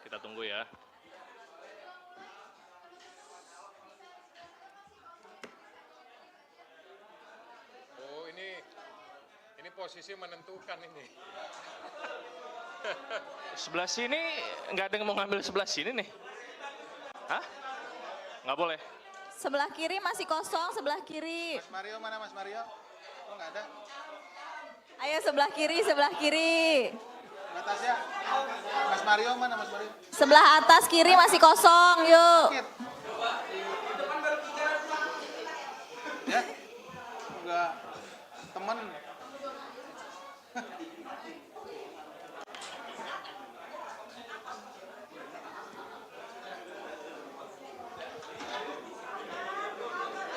Kita tunggu ya. Oh, ini posisi menentukan ini. Sebelah sini nggak ada yang mau ngambil sebelah sini nih. Hah? Nggak boleh. Sebelah kiri masih kosong, sebelah kiri. Mas Mario mana Mas Mario? Kok nggak ada? Ayo sebelah kiri, sebelah kiri. Atasnya. Mas Mario mana Mas Mario? Sebelah atas kiri masih kosong, yuk. Dikit. Ya. Enggak temen.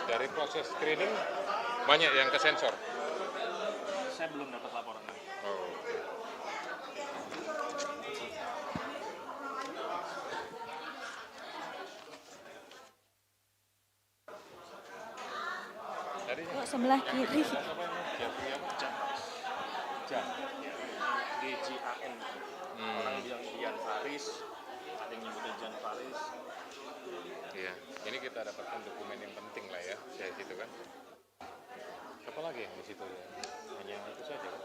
Dari proses screening banyak yang kesensor. Saya belum dapat laporan. Oh. Tadi Yuk sebelah kiri. Jan. DJAN. Orang bilang Dian Faris, ada yang nyebutnya Jan Faris. iya, ini kita dapatkan dokumen yang penting lah ya, dari situ kan. Apa lagi yang di situ ya? Hanya yang itu saja kan?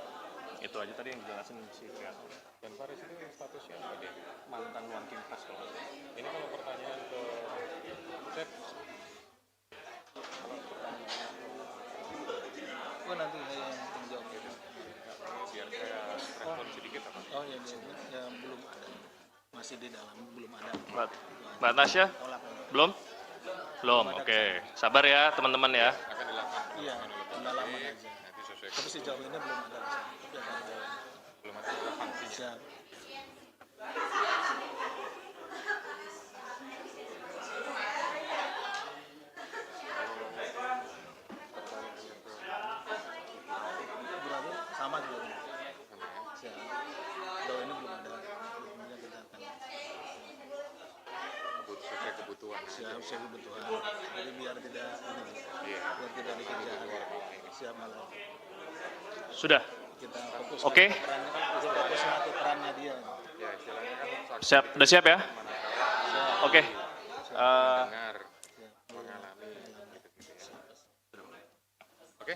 Itu aja tadi yang dijelasin si Fiat. Dan Faris itu statusnya apa dia? Mantan One King Pass kalau nggak salah. Ini kalau pertanyaan ke Sep, Oh nanti yang jawab gitu. biar saya respon sedikit apa? Oh ya, ya belum ada. Masih di dalam, belum ada. Mbak Tasya? Tolak. Belum? Belum, oke. Sabar ya teman-teman ya. Akan dilakukan Iya, pendalaman aja. nanti sesuai Tapi sejauh ini belum ada. Tapi akan ada. belum ada relevansinya. Siap. Berarti sama juga. Siap. Sejauh ini belum ada. Kemudian kita akan Sesuai kebutuhan. siap kebutuhan. Jadi biar tidak ini, Iya. biar tidak dikejar. Siap malah. Sudah? Kita fokus Oke. ke perannya kan, kita fokusnya ke perannya dia. Ya istilahnya kan saksi Siap, udah siap ya? Oke. mendengar, mengalami gitu-gitu ya. Oke?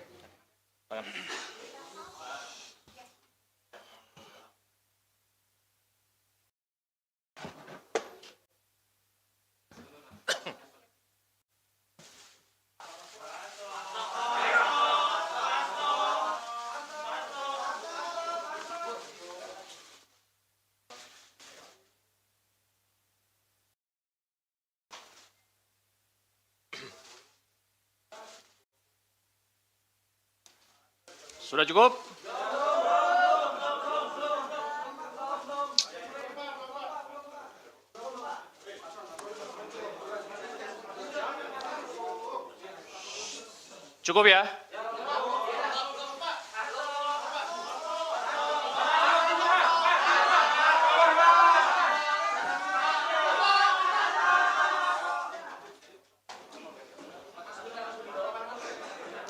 Sudah cukup? Cukup ya?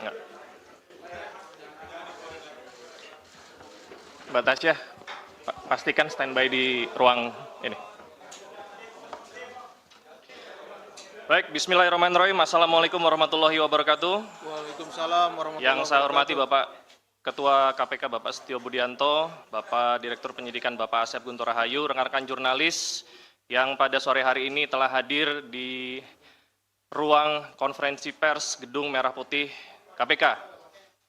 Enggak. Mbak Tasya, pastikan standby di ruang ini. Baik, bismillahirrahmanirrahim. Assalamualaikum warahmatullahi wabarakatuh. Waalaikumsalam warahmatullahi Yang saya hormati wabarakatuh. Bapak Ketua KPK Bapak Setio Budianto, Bapak Direktur Penyidikan Bapak Asep Guntur Rahayu, rekan-rekan jurnalis yang pada sore hari ini telah hadir di ruang konferensi pers Gedung Merah Putih KPK.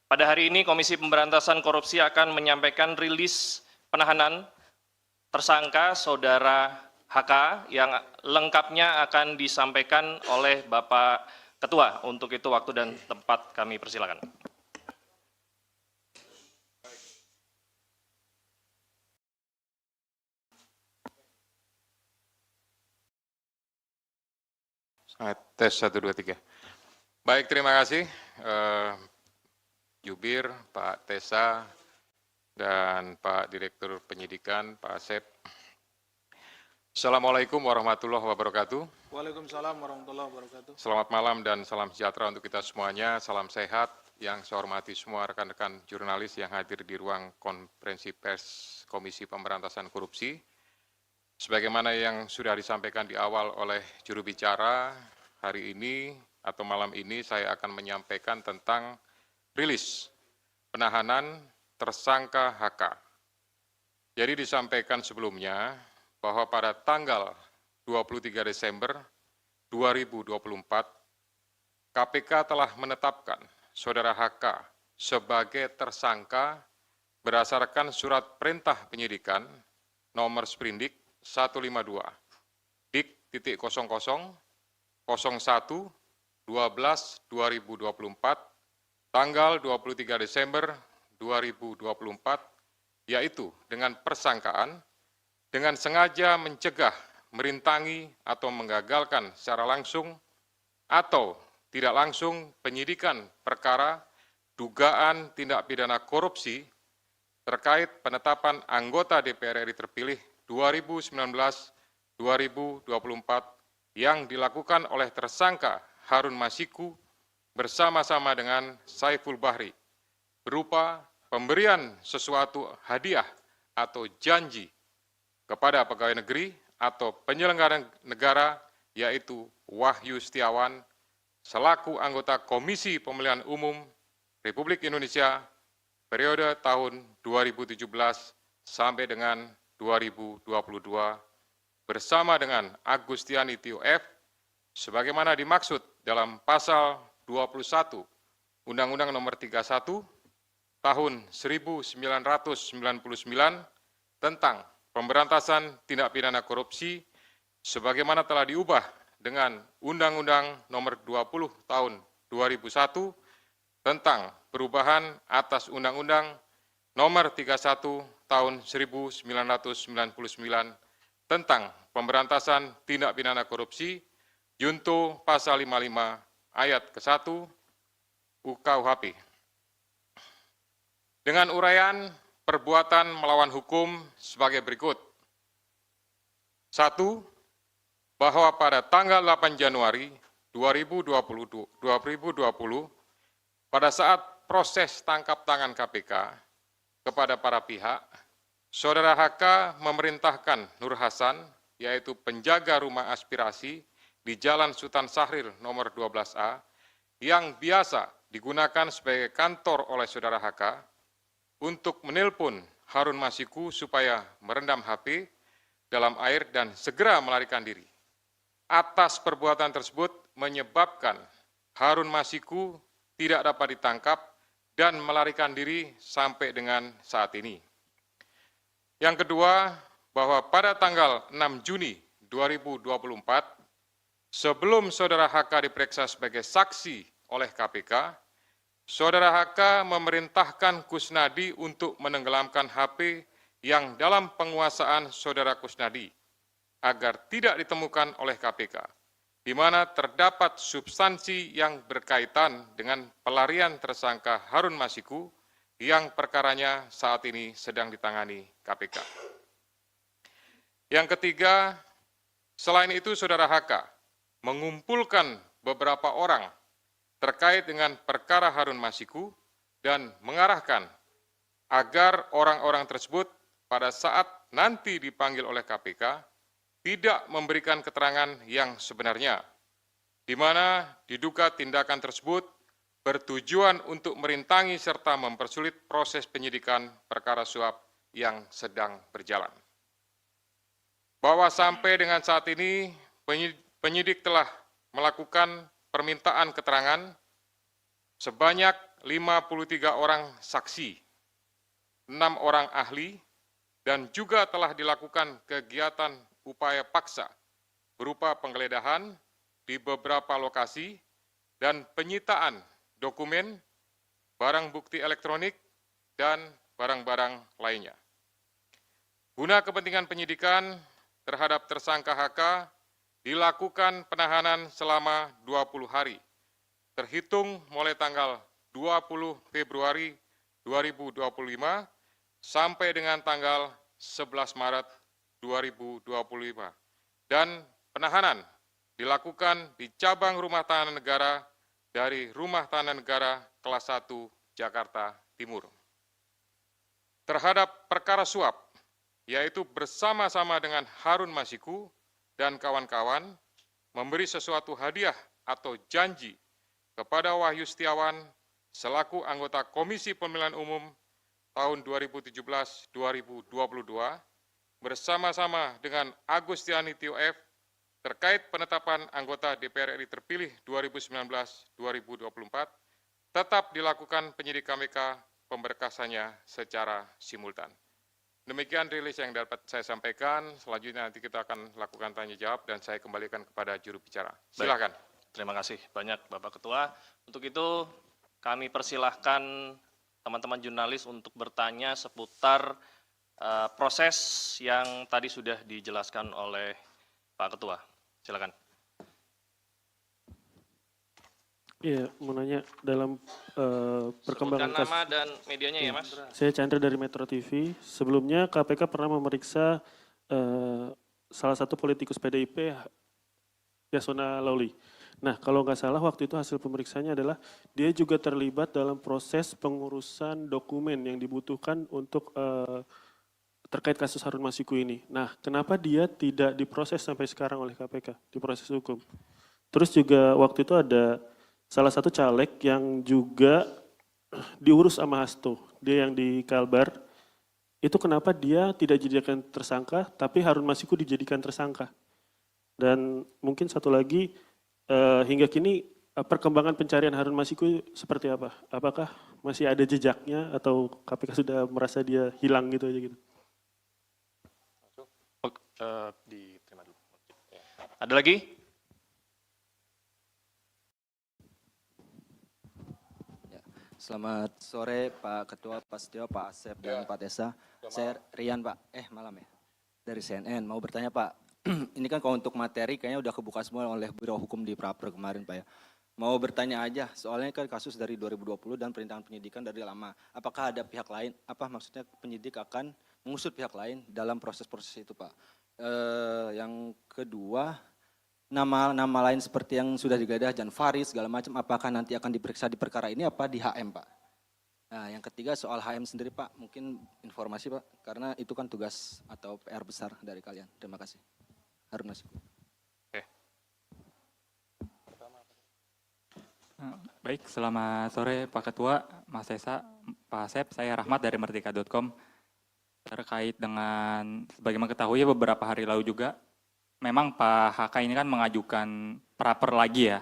Pada hari ini Komisi Pemberantasan Korupsi akan menyampaikan rilis penahanan tersangka Saudara HK yang lengkapnya akan disampaikan oleh Bapak Ketua. Untuk itu waktu dan tempat kami persilakan. Tes 1, 2, 3. Baik, terima kasih Jubir, Pak Tesa, dan Pak Direktur Penyidikan, Pak Asep. Assalamualaikum warahmatullahi wabarakatuh. Waalaikumsalam warahmatullahi wabarakatuh. Selamat malam dan salam sejahtera untuk kita semuanya. Salam sehat. Yang saya hormati semua rekan-rekan jurnalis yang hadir di ruang konferensi pers Komisi Pemberantasan Korupsi. Sebagaimana yang sudah disampaikan di awal oleh juru bicara, hari ini atau malam ini saya akan menyampaikan tentang rilis penahanan tersangka HK. Jadi disampaikan sebelumnya bahwa pada tanggal 23 Desember 2024, KPK telah menetapkan Saudara HK sebagai tersangka berdasarkan surat perintah penyidikan nomor sprindik 152 dik.01/12/2024 tanggal 23 Desember 2024, yaitu dengan persangkaan dengan sengaja mencegah, merintangi, atau menggagalkan secara langsung atau tidak langsung penyidikan perkara dugaan tindak pidana korupsi terkait penetapan anggota DPR RI terpilih 2019-2024 yang dilakukan oleh tersangka Harun Masiku bersama-sama dengan Saiful Bahri berupa pemberian sesuatu hadiah atau janji kepada pegawai negeri atau penyelenggara negara, yaitu Wahyu Setiawan selaku anggota Komisi Pemilihan Umum Republik Indonesia periode tahun 2017 sampai dengan 2022 bersama dengan Agustiani Tio F sebagaimana dimaksud dalam pasal 21 Undang-Undang Nomor 31 Tahun 1999 tentang pemberantasan tindak pidana korupsi sebagaimana telah diubah dengan Undang-Undang Nomor 20 Tahun 2001 tentang perubahan atas Undang-Undang Nomor 31 Tahun 1999 tentang pemberantasan tindak pidana korupsi, Junto Pasal 55 Ayat ke-1 UKUHP. Dengan uraian perbuatan melawan hukum sebagai berikut. 1. Bahwa pada tanggal 8 Januari 2020, pada saat proses tangkap tangan KPK kepada para pihak, Saudara HK memerintahkan Nur Hasan, yaitu penjaga rumah aspirasi di Jalan Sultan Syahrir nomor 12A, yang biasa digunakan sebagai kantor oleh Saudara HK, untuk menelpon Harun Masiku supaya merendam HP dalam air dan segera melarikan diri. Atas perbuatan tersebut menyebabkan Harun Masiku tidak dapat ditangkap dan melarikan diri sampai dengan saat ini. Yang kedua, bahwa pada tanggal 6 Juni 2024, sebelum Saudara HK diperiksa sebagai saksi oleh KPK, Saudara HK memerintahkan Kusnadi untuk menenggelamkan HP yang dalam penguasaan Saudara Kusnadi agar tidak ditemukan oleh KPK, di mana terdapat substansi yang berkaitan dengan pelarian tersangka Harun Masiku yang perkaranya saat ini sedang ditangani KPK. Yang ketiga, selain itu Saudara HK mengumpulkan beberapa orang terkait dengan perkara Harun Masiku dan mengarahkan agar orang-orang tersebut pada saat nanti dipanggil oleh KPK tidak memberikan keterangan yang sebenarnya, di mana diduga tindakan tersebut bertujuan untuk merintangi serta mempersulit proses penyidikan perkara suap yang sedang berjalan. Bahwa sampai dengan saat ini penyidik telah melakukan permintaan keterangan sebanyak 53 orang saksi, 6 orang ahli, dan juga telah dilakukan kegiatan upaya paksa berupa penggeledahan di beberapa lokasi dan penyitaan dokumen, barang bukti elektronik, dan barang-barang lainnya. Guna kepentingan penyidikan terhadap tersangka HK, dilakukan penahanan selama 20 hari, terhitung mulai tanggal 20 Februari 2025 sampai dengan tanggal 11 Maret 2025. Dan penahanan dilakukan di cabang rumah tahanan negara dari Rumah Tahanan Negara Kelas 1 Jakarta Timur. Terhadap perkara suap yaitu bersama-sama dengan Harun Masiku dan kawan-kawan memberi sesuatu hadiah atau janji kepada Wahyu Setiawan selaku anggota Komisi Pemilihan Umum tahun 2017-2022 bersama-sama dengan Agustiani Tio F terkait penetapan anggota DPR RI terpilih 2019-2024 tetap dilakukan penyidik KPK pemberkasannya secara simultan. Demikian rilis yang dapat saya sampaikan. Selanjutnya nanti kita akan lakukan tanya jawab dan saya kembalikan kepada juru bicara. Silakan. Terima kasih banyak Bapak Ketua. Untuk itu kami persilahkan teman-teman jurnalis untuk bertanya seputar proses yang tadi sudah dijelaskan oleh Pak Ketua. Silakan. Iya, mau nanya dalam perkembangan Sebutkan nama dan medianya ya, Mas. Saya Chandra dari Metro TV. Sebelumnya KPK pernah memeriksa salah satu politikus PDIP, Yasona Lawli. Nah, kalau nggak salah waktu itu hasil pemeriksaannya adalah dia juga terlibat dalam proses pengurusan dokumen yang dibutuhkan untuk terkait kasus Harun Masiku ini. Nah, kenapa dia tidak diproses sampai sekarang oleh KPK, diproses hukum? Terus juga waktu itu ada salah satu caleg yang juga diurus sama Hasto, dia yang di Kalbar, itu kenapa dia tidak dijadikan tersangka, tapi Harun Masiku dijadikan tersangka. Dan mungkin satu lagi, hingga kini perkembangan pencarian Harun Masiku seperti apa? Apakah masih ada jejaknya atau KPK sudah merasa dia hilang gitu aja gitu? Diterima dulu. Ada lagi? Selamat sore Pak Ketua, Pak Setio, Pak Asep, dan Pak Tessa. Saya Rian Pak, malam ya, dari CNN. Mau bertanya Pak, ini kan kalau untuk materi kayaknya udah kebuka semua oleh Biro Hukum di Praper kemarin Pak ya. Mau bertanya aja, soalnya kan kasus dari 2020 dan perintangan penyidikan dari lama. Apakah ada pihak lain, maksudnya penyidik akan mengusut pihak lain dalam proses-proses itu Pak. Yang kedua, nama lain seperti yang sudah digadah, Jan Faris, segala macam, apakah nanti akan diperiksa di perkara ini apa di HM Pak? Nah yang ketiga soal HM sendiri Pak, mungkin informasi Pak, karena itu kan tugas atau PR besar dari kalian. Terima kasih. Harun Masiku. Baik, selamat sore Pak Ketua, Mas Esa, Pak Asep, saya Rahmat dari Merdeka.com. Terkait dengan, sebagaimana ketahui beberapa hari lalu juga, memang Pak HK ini kan mengajukan praper lagi ya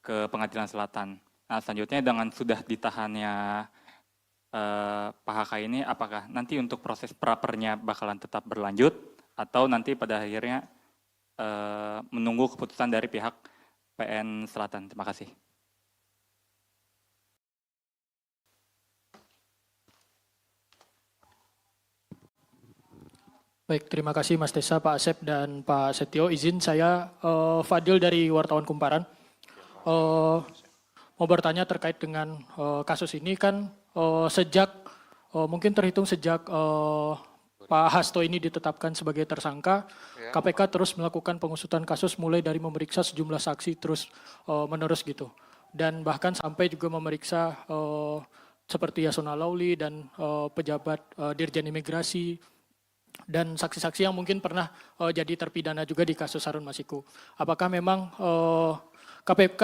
ke Pengadilan Selatan. Nah selanjutnya dengan sudah ditahannya Pak HK ini, apakah nanti untuk proses prapernya bakalan tetap berlanjut atau nanti pada akhirnya menunggu keputusan dari pihak PN Selatan? Terima kasih. Baik, terima kasih Mas Tessa, Pak Asep, dan Pak Setio. Izin saya Fadil dari Wartawan Kumparan. Mau bertanya terkait dengan kasus ini kan sejak mungkin terhitung sejak Pak Hasto ini ditetapkan sebagai tersangka, KPK terus melakukan pengusutan kasus mulai dari memeriksa sejumlah saksi terus menerus gitu. Dan bahkan sampai juga memeriksa seperti Yasona Lawli dan pejabat Dirjen Imigrasi, dan saksi-saksi yang mungkin pernah jadi terpidana juga di kasus Harun Masiku. Apakah memang KPK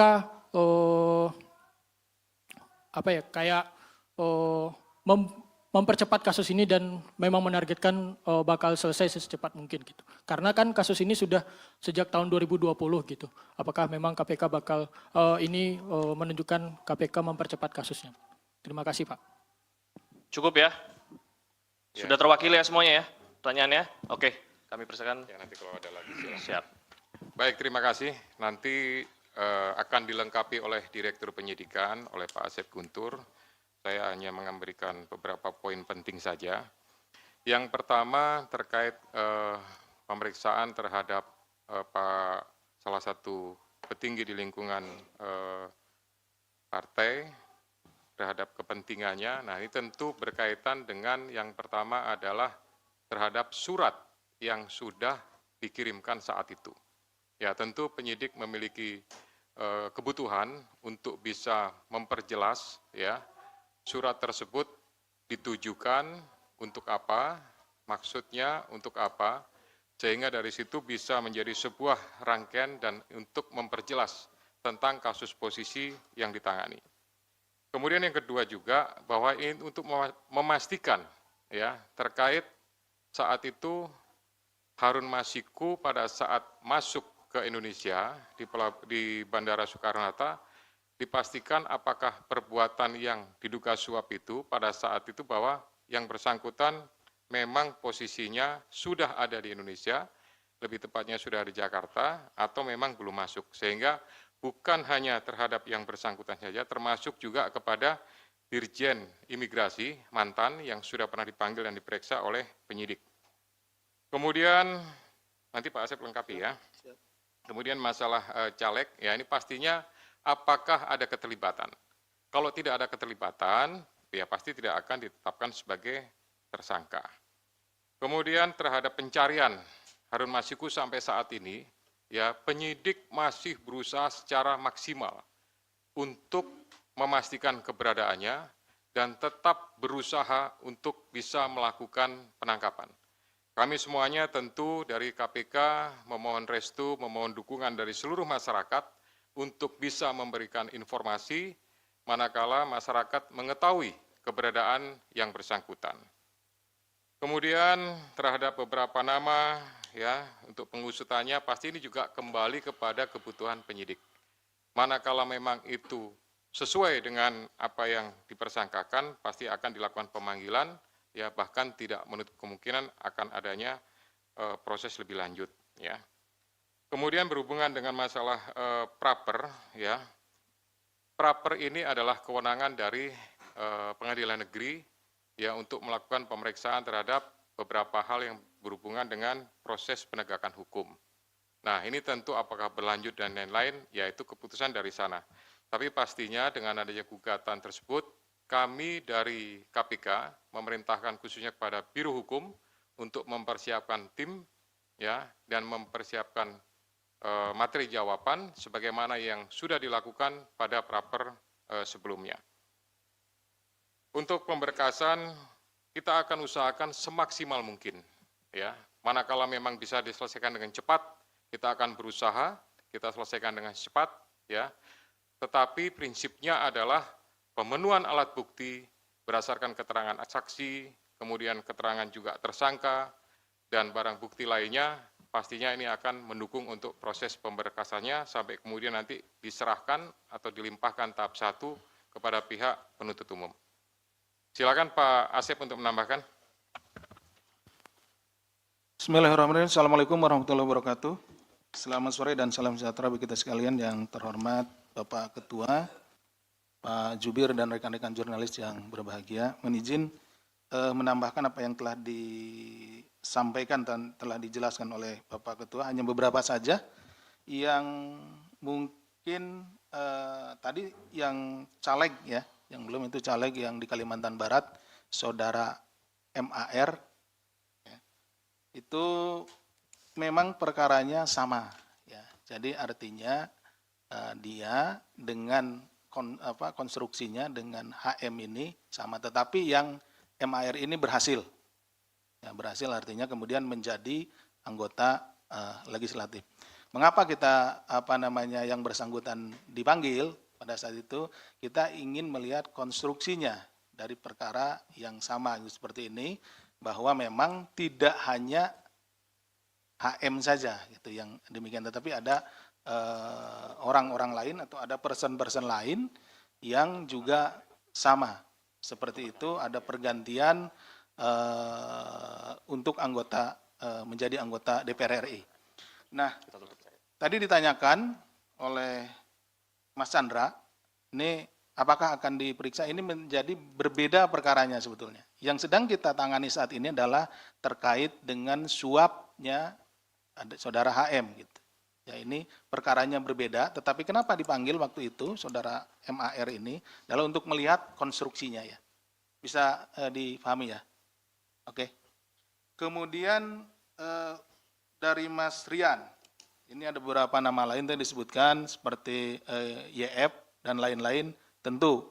mempercepat kasus ini dan memang menargetkan bakal selesai secepat mungkin gitu. Karena kan kasus ini sudah sejak tahun 2020 gitu. Apakah memang KPK bakal ini menunjukkan KPK mempercepat kasusnya? Terima kasih Pak. Cukup ya? Sudah terwakili ya semuanya ya? Pertanyaannya? Oke, kami persilakan. Ya, nanti kalau ada lagi silakan. Siap. Baik, terima kasih. Nanti akan dilengkapi oleh Direktur Penyidikan, oleh Pak Asep Guntur. Saya hanya memberikan beberapa poin penting saja. Yang pertama terkait pemeriksaan terhadap salah satu petinggi di lingkungan partai terhadap kepentingannya. Nah ini tentu berkaitan dengan yang pertama adalah terhadap surat yang sudah dikirimkan saat itu. Ya tentu penyidik memiliki kebutuhan untuk bisa memperjelas ya surat tersebut ditujukan untuk apa maksudnya untuk apa, sehingga dari situ bisa menjadi sebuah rangkaian dan untuk memperjelas tentang kasus posisi yang ditangani. Kemudian yang kedua juga bahwa ini untuk memastikan ya terkait saat itu Harun Masiku pada saat masuk ke Indonesia di Bandara Soekarno-Hatta dipastikan apakah perbuatan yang diduga suap itu pada saat itu bahwa yang bersangkutan memang posisinya sudah ada di Indonesia, lebih tepatnya sudah di Jakarta atau memang belum masuk, sehingga bukan hanya terhadap yang bersangkutan saja, termasuk juga kepada Dirjen Imigrasi mantan yang sudah pernah dipanggil dan diperiksa oleh penyidik. Kemudian nanti Pak Asep lengkapi ya. Kemudian masalah caleg, ya ini pastinya apakah ada keterlibatan. Kalau tidak ada keterlibatan, ya pasti tidak akan ditetapkan sebagai tersangka. Kemudian terhadap pencarian Harun Masiku sampai saat ini, ya penyidik masih berusaha secara maksimal untuk memastikan keberadaannya dan tetap berusaha untuk bisa melakukan penangkapan. Kami semuanya tentu dari KPK memohon restu, memohon dukungan dari seluruh masyarakat untuk bisa memberikan informasi manakala masyarakat mengetahui keberadaan yang bersangkutan. Kemudian terhadap beberapa nama ya untuk pengusutannya pasti ini juga kembali kepada kebutuhan penyidik. Manakala memang itu sesuai dengan apa yang dipersangkakan pasti akan dilakukan pemanggilan ya bahkan tidak menutup kemungkinan akan adanya proses lebih lanjut ya. Kemudian berhubungan dengan masalah praper ya. Praper ini adalah kewenangan dari pengadilan negeri ya untuk melakukan pemeriksaan terhadap beberapa hal yang berhubungan dengan proses penegakan hukum. Nah, ini tentu apakah berlanjut dan lain-lain, yaitu keputusan dari sana. Tapi pastinya dengan adanya gugatan tersebut, kami dari KPK memerintahkan khususnya kepada Biro Hukum untuk mempersiapkan tim ya dan mempersiapkan materi jawaban sebagaimana yang sudah dilakukan pada praper sebelumnya. Untuk pemberkasan kita akan usahakan semaksimal mungkin ya. Manakala memang bisa diselesaikan dengan cepat, kita akan berusaha kita selesaikan dengan cepat ya. Tetapi prinsipnya adalah pemenuhan alat bukti berdasarkan keterangan saksi, kemudian keterangan juga tersangka dan barang bukti lainnya pastinya ini akan mendukung untuk proses pemberkasannya sampai kemudian nanti diserahkan atau dilimpahkan tahap 1 kepada pihak penuntut umum. Silakan Pak Asep untuk menambahkan. Bismillahirrahmanirrahim. Assalamualaikum warahmatullahi wabarakatuh. Selamat sore dan salam sejahtera bagi kita sekalian yang terhormat Bapak Ketua, Pak Jubir dan rekan-rekan jurnalis yang berbahagia. Mohon izin menambahkan apa yang telah disampaikan dan telah dijelaskan oleh Bapak Ketua. Hanya beberapa saja yang mungkin tadi yang caleg ya. Yang belum itu caleg yang di Kalimantan Barat, Saudara MAR, ya, itu memang perkaranya sama. Ya. Jadi artinya dia dengan konstruksinya dengan HM ini sama, tetapi yang MAR ini berhasil. Ya, berhasil artinya kemudian menjadi anggota legislatif. Mengapa kita yang bersangkutan dipanggil? Pada saat itu kita ingin melihat konstruksinya dari perkara yang sama seperti ini, bahwa memang tidak hanya HM saja gitu yang demikian, tetapi ada orang-orang lain atau ada person-person lain yang juga sama seperti itu, ada pergantian untuk anggota menjadi anggota DPR RI. Nah, tadi ditanyakan oleh Mas Chandra, ini apakah akan diperiksa? Ini menjadi berbeda perkaranya sebetulnya. Yang sedang kita tangani saat ini adalah terkait dengan suapnya Saudara HM gitu. Ya, ini perkaranya berbeda, tetapi kenapa dipanggil waktu itu Saudara MAR ini adalah untuk melihat konstruksinya ya. Bisa dipahami ya? Oke. Kemudian dari Mas Rian, ini ada beberapa nama lain yang disebutkan seperti YF dan lain-lain. Tentu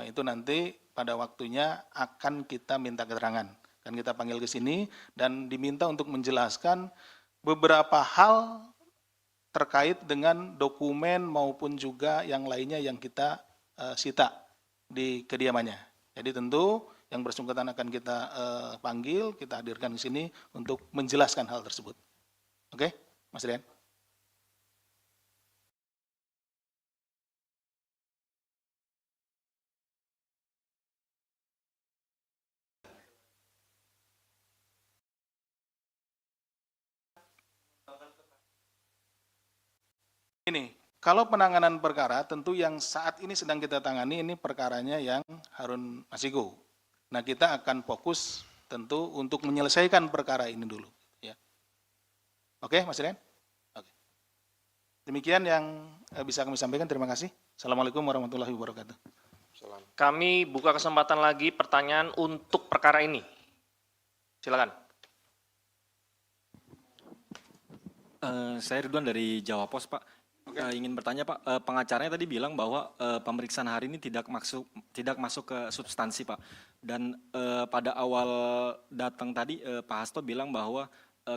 itu nanti pada waktunya akan kita minta keterangan Dan kita panggil ke sini dan diminta untuk menjelaskan beberapa hal terkait dengan dokumen maupun juga yang lainnya yang kita sita di kediamannya. Jadi tentu yang bersangkutan akan kita panggil, kita hadirkan di sini untuk menjelaskan hal tersebut. Oke, Mas Rian? Ini, kalau penanganan perkara tentu yang saat ini sedang kita tangani ini perkaranya yang Harun Masiku. Nah, kita akan fokus tentu untuk menyelesaikan perkara ini dulu. Ya. Oke, Mas Rian? Oke. Demikian yang bisa kami sampaikan. Terima kasih. Assalamualaikum warahmatullahi wabarakatuh. Kami buka kesempatan lagi pertanyaan untuk perkara ini. Silakan. Saya Ridwan dari Jawa Pos, Pak. Ingin bertanya, Pak, pengacaranya tadi bilang bahwa pemeriksaan hari ini tidak masuk ke substansi, Pak. Dan pada awal datang tadi Pak Hasto bilang bahwa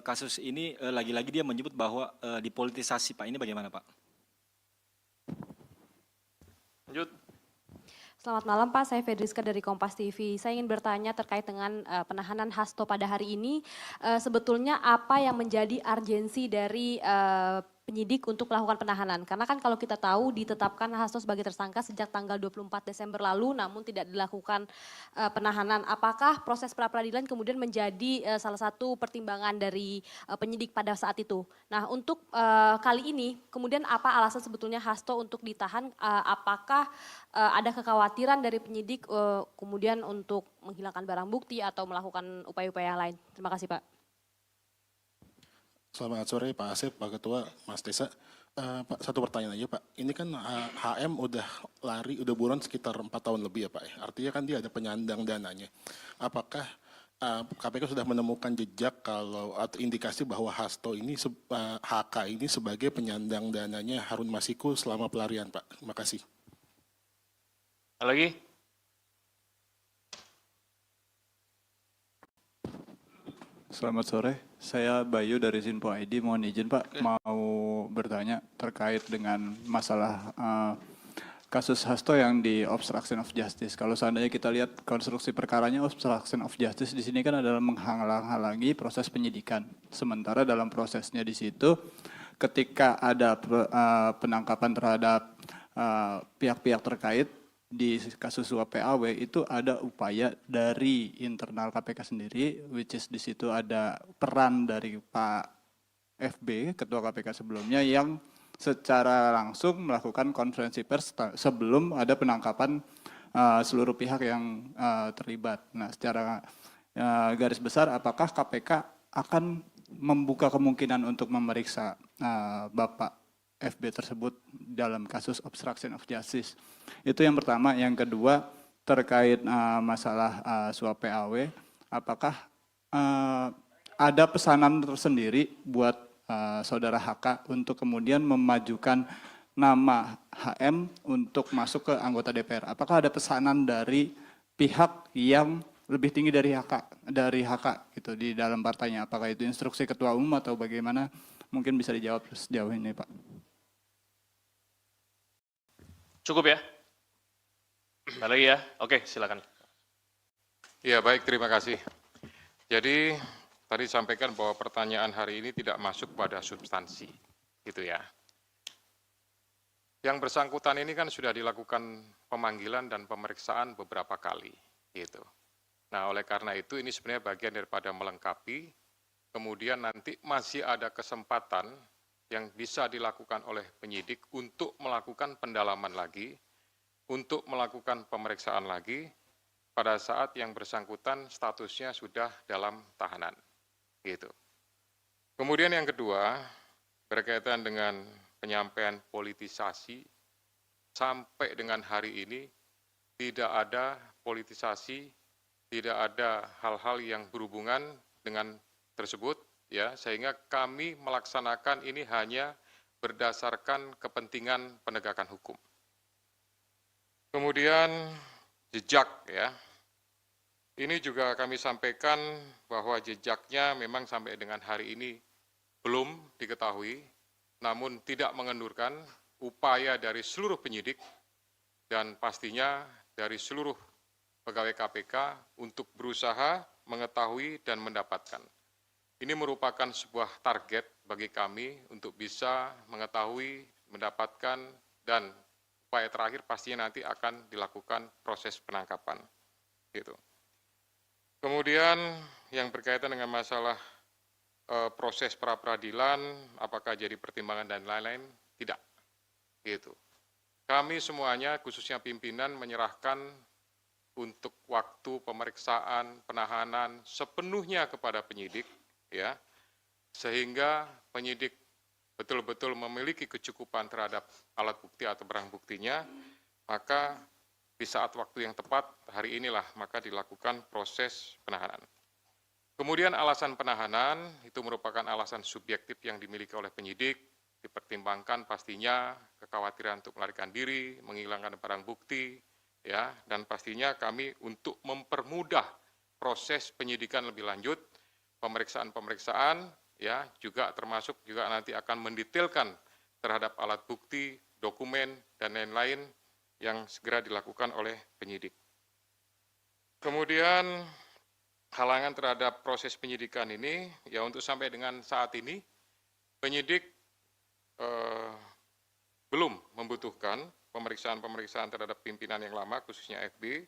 kasus ini lagi-lagi dia menyebut bahwa dipolitisasi, Pak. Ini bagaimana, Pak? Lanjut. Selamat malam Pak, saya Fedriska dari Kompas TV. Saya ingin bertanya terkait dengan penahanan Hasto pada hari ini. Sebetulnya apa yang menjadi urgensi dari penyidik untuk melakukan penahanan? Karena kan kalau kita tahu ditetapkan Hasto sebagai tersangka sejak tanggal 24 Desember lalu namun tidak dilakukan penahanan. Apakah proses pra-peradilan kemudian menjadi salah satu pertimbangan dari penyidik pada saat itu? Nah untuk kali ini kemudian apa alasan sebetulnya Hasto untuk ditahan? Apakah ada kekhawatiran dari penyidik kemudian untuk menghilangkan barang bukti atau melakukan upaya-upaya yang lain? Terima kasih Pak. Selamat sore Pak Asep, Pak Ketua, Mas Desa. Pak, satu pertanyaan aja Pak. Ini kan HM udah lari, udah buron sekitar 4 tahun lebih ya Pak. Artinya kan dia ada penyandang dananya. Apakah KPK sudah menemukan jejak atau indikasi bahwa Hasto ini, HK ini sebagai penyandang dananya Harun Masiku selama pelarian Pak? Terima kasih. Lagi? Selamat sore, saya Bayu dari Sinpo ID. Mohon izin Pak, mau bertanya terkait dengan masalah kasus Hasto yang di obstruction of justice. Kalau seandainya kita lihat konstruksi perkaranya obstruction of justice di sini kan adalah menghalang-halangi proses penyidikan. Sementara dalam prosesnya di situ, ketika ada penangkapan terhadap pihak-pihak terkait, di kasus suap PAW itu ada upaya dari internal KPK sendiri, which is di situ ada peran dari Pak FB, Ketua KPK sebelumnya, yang secara langsung melakukan konferensi pers sebelum ada penangkapan seluruh pihak yang terlibat. Nah, secara garis besar, apakah KPK akan membuka kemungkinan untuk memeriksa Bapak FB tersebut dalam kasus obstruction of justice? Itu yang pertama. Yang kedua terkait masalah suap PAW, apakah ada pesanan tersendiri buat saudara HK untuk kemudian memajukan nama HM untuk masuk ke anggota DPR? Apakah ada pesanan dari pihak yang lebih tinggi dari HK gitu di dalam partainya? Apakah itu instruksi ketua umum atau bagaimana? Mungkin bisa dijawab sejauh ini, Pak. Cukup ya? Ada lagi ya? Oke, silakan. Ya, baik, terima kasih. Jadi, tadi sampaikan bahwa pertanyaan hari ini tidak masuk pada substansi, gitu ya. Yang bersangkutan ini kan sudah dilakukan pemanggilan dan pemeriksaan beberapa kali, gitu. Nah, oleh karena itu ini sebenarnya bagian daripada melengkapi, kemudian nanti masih ada kesempatan yang bisa dilakukan oleh penyidik untuk melakukan pendalaman lagi, untuk melakukan pemeriksaan lagi pada saat yang bersangkutan statusnya sudah dalam tahanan. Gitu. Kemudian yang kedua, berkaitan dengan penyampaian politisasi, sampai dengan hari ini tidak ada politisasi, tidak ada hal-hal yang berhubungan dengan tersebut, ya, sehingga kami melaksanakan ini hanya berdasarkan kepentingan penegakan hukum. Kemudian jejak, ya, Ini juga kami sampaikan bahwa jejaknya memang sampai dengan hari ini belum diketahui, namun tidak mengendurkan upaya dari seluruh penyidik dan pastinya dari seluruh pegawai KPK untuk berusaha mengetahui dan mendapatkan. Ini merupakan sebuah target bagi kami untuk bisa mengetahui, mendapatkan, dan upaya terakhir pastinya nanti akan dilakukan proses penangkapan. Gitu. Kemudian yang berkaitan dengan masalah proses pra-peradilan, apakah jadi pertimbangan dan lain-lain, tidak. Gitu. Kami semuanya, khususnya pimpinan, menyerahkan untuk waktu pemeriksaan, penahanan sepenuhnya kepada penyidik, ya, sehingga penyidik betul-betul memiliki kecukupan terhadap alat bukti atau barang buktinya, maka di saat waktu yang tepat, hari inilah maka dilakukan proses penahanan. Kemudian alasan penahanan itu merupakan alasan subjektif yang dimiliki oleh penyidik, dipertimbangkan pastinya kekhawatiran untuk melarikan diri, menghilangkan barang bukti, ya, dan pastinya kami untuk mempermudah proses penyidikan lebih lanjut, pemeriksaan-pemeriksaan, ya, juga termasuk juga nanti akan mendetailkan terhadap alat bukti, dokumen, dan lain-lain yang segera dilakukan oleh penyidik. Kemudian halangan terhadap proses penyidikan ini, ya untuk sampai dengan saat ini, penyidik belum membutuhkan pemeriksaan-pemeriksaan terhadap pimpinan yang lama, khususnya FB,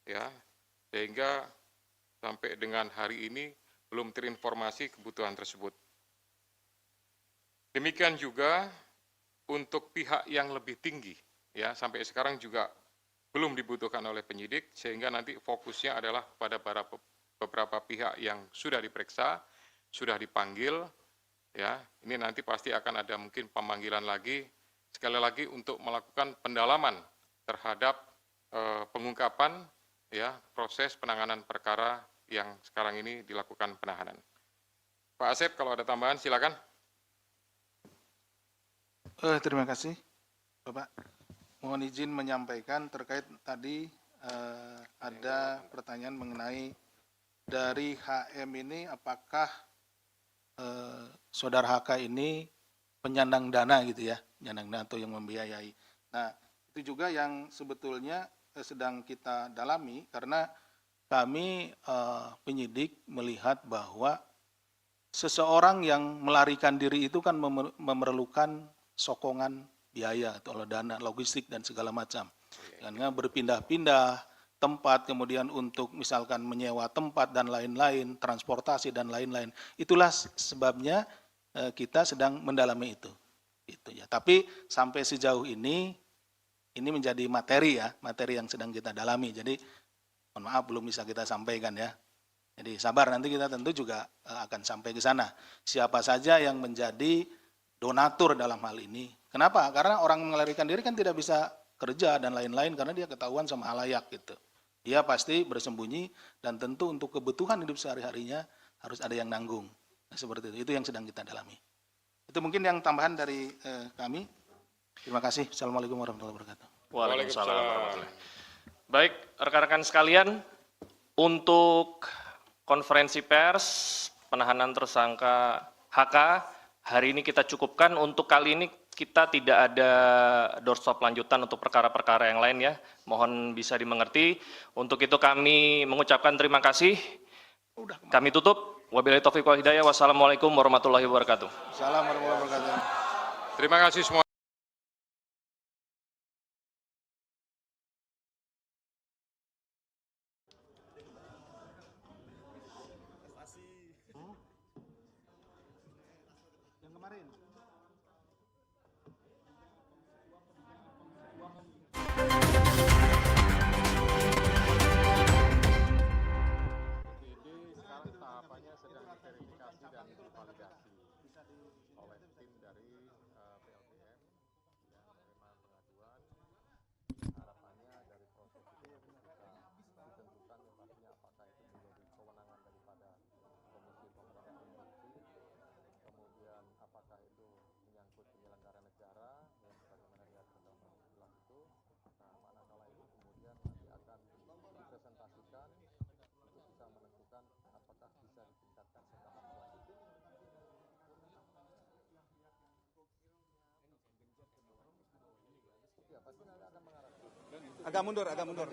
ya, sehingga sampai dengan hari ini belum terinformasi kebutuhan tersebut. Demikian juga untuk pihak yang lebih tinggi, ya, sampai sekarang juga belum dibutuhkan oleh penyidik, sehingga nanti fokusnya adalah pada beberapa pihak yang sudah diperiksa, sudah dipanggil, ya, ini nanti pasti akan ada mungkin pemanggilan lagi, sekali lagi untuk melakukan pendalaman terhadap pengungkapan, ya, proses penanganan perkara yang sekarang ini dilakukan penahanan. Pak Asep, kalau ada tambahan silakan. Terima kasih, Bapak. Mohon izin menyampaikan terkait tadi ada pertanyaan mengenai dari HM ini apakah Saudara HK ini penyandang dana gitu ya, penyandang dana atau yang membiayai. Nah, itu juga yang sebetulnya sedang kita dalami karena kami penyidik melihat bahwa seseorang yang melarikan diri itu kan memerlukan sokongan biaya atau dana logistik dan segala macam. Karena berpindah-pindah tempat, kemudian untuk misalkan menyewa tempat dan lain-lain, transportasi dan lain-lain. Itulah sebabnya kita sedang mendalami itu. Gitu ya. Tapi sampai sejauh ini menjadi materi ya, materi yang sedang kita dalami. Jadi mohon maaf belum bisa kita sampaikan ya. Jadi sabar, nanti kita tentu juga akan sampai ke sana. Siapa saja yang menjadi donatur dalam hal ini. Kenapa? Karena orang melarikan diri kan tidak bisa kerja dan lain-lain karena dia ketahuan sama halayak gitu. Dia pasti bersembunyi dan tentu untuk kebutuhan hidup sehari-harinya harus ada yang nanggung. Nah, seperti itu yang sedang kita dalami. Itu mungkin yang tambahan dari kami. Terima kasih. Assalamualaikum warahmatullahi wabarakatuh. Waalaikumsalam warahmatullahi wabarakatuh. Baik, rekan-rekan sekalian, untuk konferensi pers penahanan tersangka HK hari ini kita cukupkan. Untuk kali ini kita tidak ada doorstop lanjutan untuk perkara-perkara yang lain ya. Mohon bisa dimengerti. Untuk itu kami mengucapkan terima kasih. Kami tutup. Wabillahi taufiq wal hidayah. Wassalamualaikum warahmatullahi wabarakatuh. Assalamualaikum warahmatullahi wabarakatuh. Terima kasih semua. Yang kemarin. Sekarang tahapannya sedang diverifikasi dan divalidasi oleh tim dari PLTM yang menerima pengaduan. Harapannya dari proses itu bisa ditentukan yang pastinya apakah itu menjadi kewenangan daripada Komisi Pemberantasan Korupsi, kemudian apakah itu Agak mundur, agak mundur.